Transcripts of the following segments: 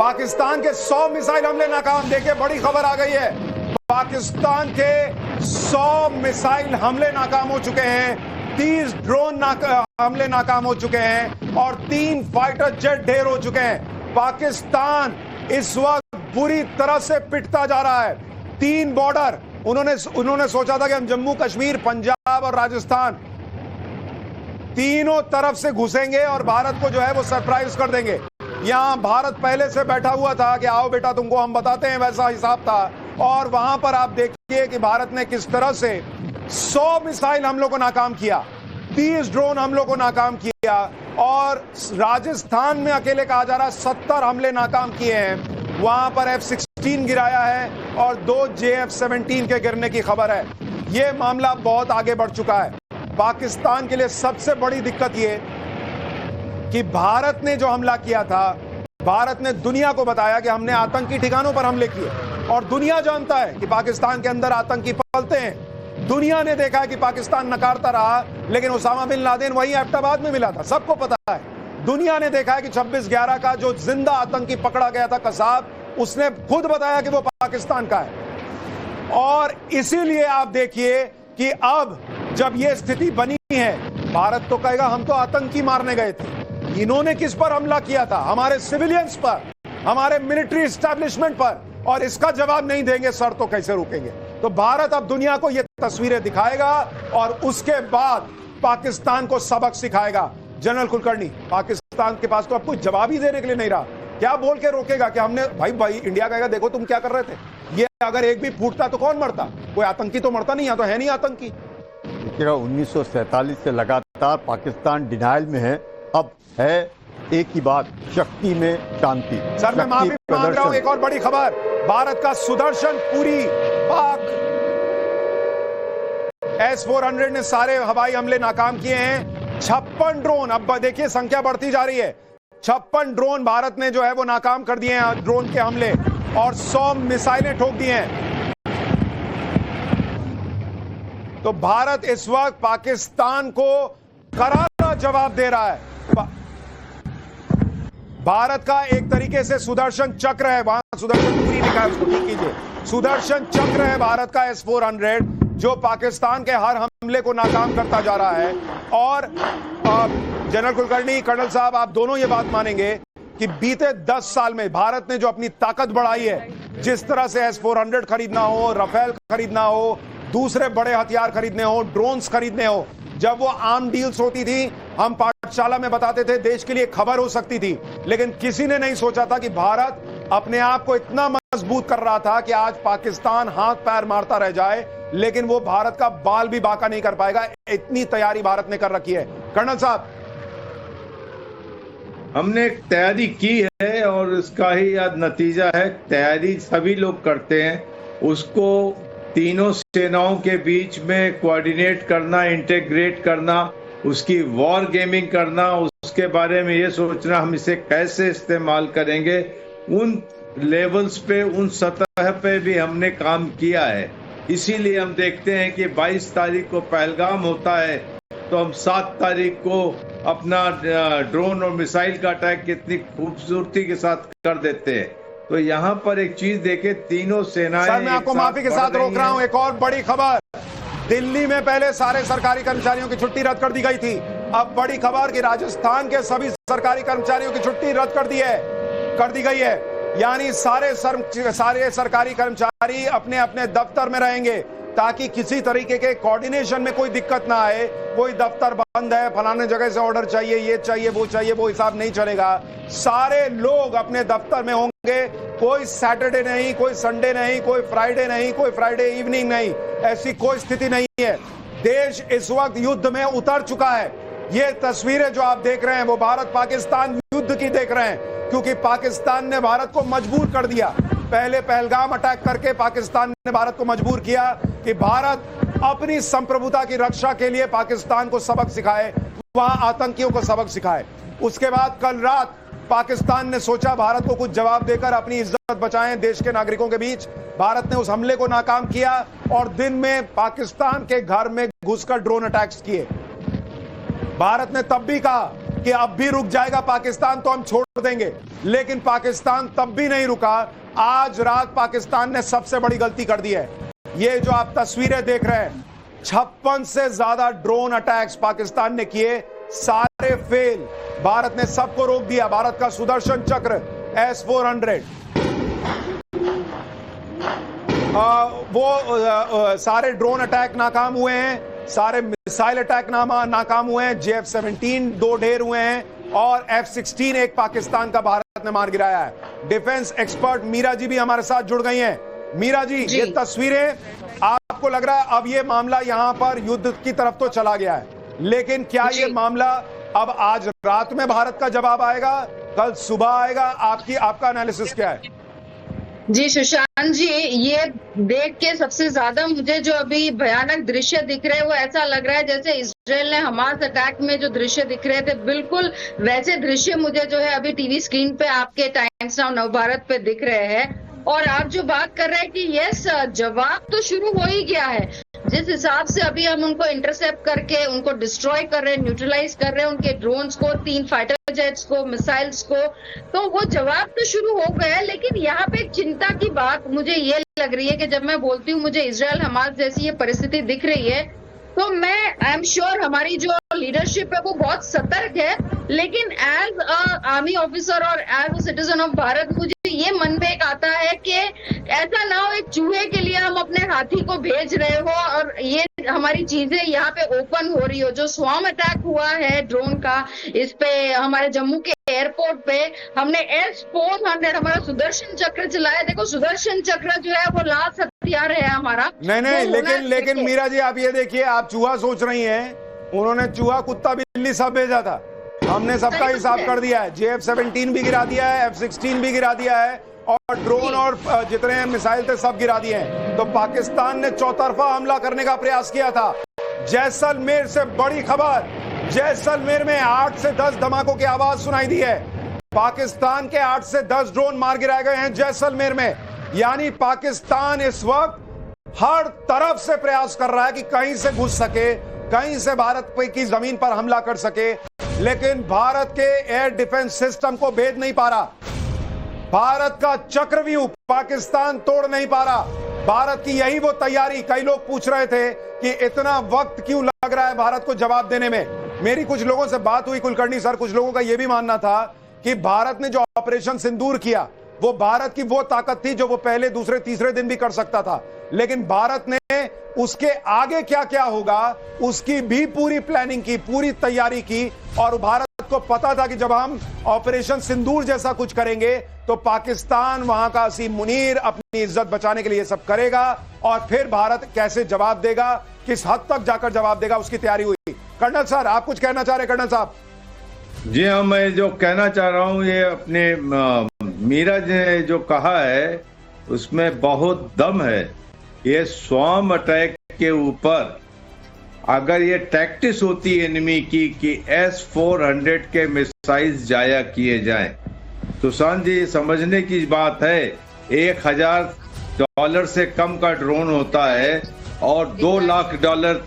पाकिस्तान के 100 मिसाइल हमले नाकाम। देखिए बड़ी खबर आ गई है, पाकिस्तान के 100 मिसाइल हमले नाकाम हो चुके हैं, 30 ड्रोन हमले नाकाम हो चुके हैं और 3 फाइटर जेट ढेर हो चुके हैं। पाकिस्तान इस वक्त बुरी तरह से पिटता जा रहा है। 3 बॉर्डर उन्होंने सोचा था कि हम जम्मू कश्मीर, पंजाब और राजस्थान तीनों तरफ से घुसेंगे और भारत को जो है वो सरप्राइज कर देंगे। यहां भारत पहले से बैठा हुआ था कि आओ बेटा तुमको हम बताते हैं, वैसा हिसाब था। और वहां पर आप देखिए कि भारत ने किस तरह से 100 मिसाइल हमलों को नाकाम किया, 30 ड्रोन हमलों को नाकाम किया और राजस्थान में अकेले कहा जा रहा 70 हमले नाकाम किए हैं। वहां पर F-16 गिराया है और 2 JF-17 के गिरने की खबर है। यह मामला बहुत आगे बढ़ चुका है। पाकिस्तान के लिए सबसे बड़ी दिक्कत यह कि भारत ने जो हमला किया था, भारत ने दुनिया को बताया कि हमने आतंकी ठिकानों पर हमले किए और दुनिया जानता है कि पाकिस्तान के अंदर आतंकी पलते हैं। दुनिया ने देखा है कि पाकिस्तान नकारता रहा, लेकिन उसामा बिन लादेन वही एबटाबाद में मिला था, सबको पता है। दुनिया ने देखा है कि 26/11 का जो जिंदा आतंकी पकड़ा गया था कसाब, उसने खुद बताया कि वो पाकिस्तान का है। और इसीलिए आप देखिए कि अब जब यह स्थिति बनी है, भारत तो कहेगा हम तो आतंकी मारने गए थे। इन्होंने किस पर हमला किया था? हमारे सिविलियंस पर, हमारे मिलिट्री एस्टैब्लिशमेंट पर, और इसका जवाब नहीं देंगे सर तो कैसे रुकेंगे? तो भारत अब दुनिया को ये तस्वीरें दिखाएगा और उसके बाद पाकिस्तान को सबक सिखाएगा। जनरल कुलकर्णी, पाकिस्तान के पास तो अब कोई जवाब ही देने के लिए नहीं रहा। क्या बोल के रोकेगा कि हमने भाई इंडिया कहेगा देखो तुम क्या कर रहे थे। ये अगर एक भी फूटता तो कौन मरता? कोई आतंकी तो मरता नहीं, या तो है नहीं आतंकी। 1947 से लगातार पाकिस्तान डिनाइल में है। अब है एक ही बात, शक्ति में शांति। सर मैं माफी मांग रहा हूं, एक और बड़ी खबर, भारत का सुदर्शन पूरी पाक S-400 ने सारे हवाई हमले नाकाम किए हैं। 56 ड्रोन, अब देखिए संख्या बढ़ती जा रही है, 56 ड्रोन भारत ने जो है वो नाकाम कर दिए हैं, ड्रोन के हमले, और 100 मिसाइलें ठोक दी हैं। तो भारत इस वक्त पाकिस्तान को करारा जवाब दे रहा है। भारत का एक तरीके से सुदर्शन चक्र है, वहां सुदर्शन पूरी लिखा है, उसको ठीक कीजिए। सुदर्शन चक्र है भारत का S-400, जो पाकिस्तान के हर हमले को नाकाम करता जा रहा है। और जनरल कुलकर्णी, कर्नल साहब, आप दोनों ये बात मानेंगे कि बीते 10 साल में भारत ने जो अपनी ताकत बढ़ाई है, जिस तरह से S-400 खरीदना हो, राफेल खरीदना हो, दूसरे बड़े हथियार खरीदने हो, ड्रोन्स खरीदने हो, जब वो आम डील्स होती थी, हम पाठशाला में बताते थे देश के लिए खबर हो सकती थी, लेकिन किसी ने नहीं सोचा था कि भारत अपने आप को इतना मजबूत कर रहा था कि आज पाकिस्तान हाथ पैर मारता रह जाए, लेकिन वो भारत का बाल भी बांका नहीं कर पाएगा। इतनी तैयारी भारत ने कर रखी है। कर्नल साहब, हमने एक तैयारी की है और उसका ही आज नतीजा है। तैयारी सभी लोग करते हैं, उसको तीनों सेनाओं के बीच में कोऑर्डिनेट करना, इंटीग्रेट करना, उसकी वॉर गेमिंग करना, उसके बारे में ये सोचना हम इसे कैसे इस्तेमाल करेंगे, उन लेवल्स पे, उन सतह पे भी हमने काम किया है। इसीलिए हम देखते हैं कि 22 तारीख को पहलगाम होता है, तो हम 7 तारीख को अपना ड्रोन और मिसाइल का अटैक कितनी खूबसूरती के साथ कर देते हैं। तो यहाँ पर एक चीज देखे, तीनों सेनाएं, सर मैं आपको माफी के साथ रोक रहा हूं, एक और बड़ी खबर, दिल्ली में पहले सारे सरकारी कर्मचारियों की छुट्टी रद्द कर दी गई थी, अब बड़ी खबर कि राजस्थान के सभी सरकारी कर्मचारियों की छुट्टी रद्द कर दी गई है। यानी सारे सरकारी कर्मचारी अपने अपने दफ्तर में रहेंगे, ताकि किसी तरीके के कोऑर्डिनेशन में कोई दिक्कत ना आए। कोई दफ्तर बंद है, फलाने जगह से ऑर्डर चाहिए, ये चाहिए, वो हिसाब नहीं चलेगा। सारे लोग अपने दफ्तर में होंगे, कोई सैटरडे नहीं, कोई संडे नहीं, कोई फ्राइडे नहीं, कोई फ्राइडे इवनिंग नहीं, ऐसी कोई स्थिति नहीं है। देश इस वक्त युद्ध में उतर चुका है। ये तस्वीरें जो आप देख रहे हैं वो भारत पाकिस्तान युद्ध की देख रहे हैं, क्योंकि पाकिस्तान ने भारत को मजबूर कर दिया। पहले पहलगाम अटैक करके पाकिस्तान ने भारत को मजबूर किया कि भारत अपनी संप्रभुता की रक्षा के लिए पाकिस्तान को सबक सिखाए, वहां आतंकियों को सबक सिखाए। उसके बाद कल रात पाकिस्तान ने सोचा भारत को कुछ जवाब देकर अपनी इज्जत बचाएं देश के नागरिकों के बीच। भारत ने उस हमले को नाकाम किया और दिन में पाकिस्तान के घर में घुसकर ड्रोन अटैक्स किए। भारत ने तब भी कहा कि अब भी रुक जाएगा पाकिस्तान तो हम छोड़ देंगे, लेकिन पाकिस्तान तब भी नहीं रुका। आज रात पाकिस्तान ने सबसे बड़ी गलती कर दी है। ये जो आप तस्वीरें देख रहे हैं, 56 से ज्यादा ड्रोन अटैक्स पाकिस्तान ने किए, सारे फेल। भारत ने सबको रोक दिया। भारत का सुदर्शन चक्र S-400 सारे ड्रोन अटैक नाकाम हुए हैं, सारे मिसाइल अटैक नाकाम हुए हैं। JF-17 2 ढेर हुए हैं और F-16 एक पाकिस्तान का भारत ने मार गिराया है। डिफेंस एक्सपर्ट मीरा जी भी हमारे साथ जुड़ गई हैं। मीरा जी, ये तस्वीरें, आपको लग रहा है अब ये मामला यहां पर युद्ध की तरफ तो चला गया है, लेकिन क्या ये मामला अब आज रात में भारत का जवाब आएगा, कल सुबह आएगा? आपका एनालिसिस क्या है? जी सुशांत जी, ये देख के सबसे ज्यादा मुझे जो अभी भयानक दृश्य दिख रहे हैं वो ऐसा लग रहा है जैसे इजराइल ने हमास अटैक में जो दृश्य दिख रहे थे, बिल्कुल वैसे दृश्य मुझे जो है अभी टीवी स्क्रीन पे आपके टाइम्स नाउ नवभारत पे दिख रहे हैं। और आप जो बात कर रहे हैं कि यस, जवाब तो शुरू हो ही गया है। जिस हिसाब से अभी हम उनको इंटरसेप्ट करके उनको डिस्ट्रॉय कर रहे हैं, न्यूट्रलाइज कर रहे हैं, उनके ड्रोन्स को, 3 फाइटर जेट्स को, मिसाइल्स को, तो वो जवाब तो शुरू हो गया है। लेकिन यहाँ पे एक चिंता की बात मुझे ये लग रही है कि जब मैं बोलती हूँ मुझे इजराइल हमास जैसी ये परिस्थिति दिख रही है, तो मैं आई एम श्योर हमारी जो लीडरशिप है वो बहुत सतर्क है। लेकिन एज आर्मी ऑफिसर और एज सिटीजन ऑफ भारत मुझे ये मन में एक आता है कि ऐसा ना हो एक चूहे के लिए हम अपने हाथी को भेज रहे हो और ये हमारी चीजें यहाँ पे ओपन हो रही हो। जो स्वार्म अटैक हुआ है ड्रोन का, इस पे हमारे जम्मू के एयरपोर्ट पे हमने S-400 हमारा सुदर्शन चक्र चलाया। देखो सुदर्शन चक्र जो है वो लास्ट हथियार है हमारा। नहीं, लेकिन मीरा जी आप ये देखिए, आप चूहा सोच रही हैं, उन्होंने चूहा, कुत्ता, बिल्ली सब भेजा था। हमने सबका हिसाब कर दिया है। JF-17 भी गिरा दिया है, F-16 भी गिरा दिया है और ड्रोन और जितने मिसाइल थे सब गिरा दिए हैं। तो पाकिस्तान ने चौतरफा हमला करने का प्रयास किया था। जैसलमेर से बड़ी खबर, जैसलमेर में 8 से 10 धमाकों की आवाज सुनाई दी है। पाकिस्तान के 8 से 10 ड्रोन मार गिराए गए हैं जैसलमेर में। यानी पाकिस्तान इस वक्त हर तरफ से प्रयास कर रहा है कि कहीं से घुस सके, कहीं से भारत की जमीन पर हमला कर सके, लेकिन भारत के एयर डिफेंस सिस्टम को भेद नहीं पा रहा। भारत का चक्रव्यूह पाकिस्तान तोड़ नहीं पा रहा। भारत की यही वो तैयारी, कई लोग पूछ रहे थे कि इतना वक्त क्यों लग रहा है भारत को जवाब देने में। मेरी कुछ लोगों से बात हुई, कुलकर्णी सर, कुछ लोगों का यह भी मानना था कि भारत ने जो ऑपरेशन सिंदूर किया वो भारत की वो ताकत थी जो वो पहले, दूसरे, तीसरे दिन भी कर सकता था। लेकिन भारत ने उसके आगे क्या क्या होगा उसकी भी पूरी प्लानिंग की, पूरी तैयारी की। और भारत को पता था कि जब हम ऑपरेशन सिंदूर जैसा कुछ करेंगे तो पाकिस्तान वहां का असीम मुनीर अपनी इज्जत बचाने के लिए सब करेगा और फिर भारत कैसे जवाब देगा, किस हद तक जाकर जवाब देगा, उसकी तैयारी हुई। कर्नल सर, आप कुछ कहना चाह रहे? कर्नल साहब। जी हाँ, मैं जो कहना चाह रहा हूँ, ये अपने मीरा जी ने जो कहा है उसमें बहुत दम है। ये स्वार्म अटैक के ऊपर अगर ये टैक्टिस होती एनिमी की कि S-400 के मिसाइल्स जाया किए जाएं, तो सुशांत जी समझने की बात है, $1,000 से कम का ड्रोन होता है और $2 लाख,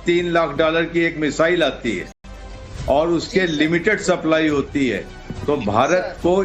$3 लाख की एक मिसाइल आती है और उसके लिमिटेड सप्लाई होती है। तो भारत को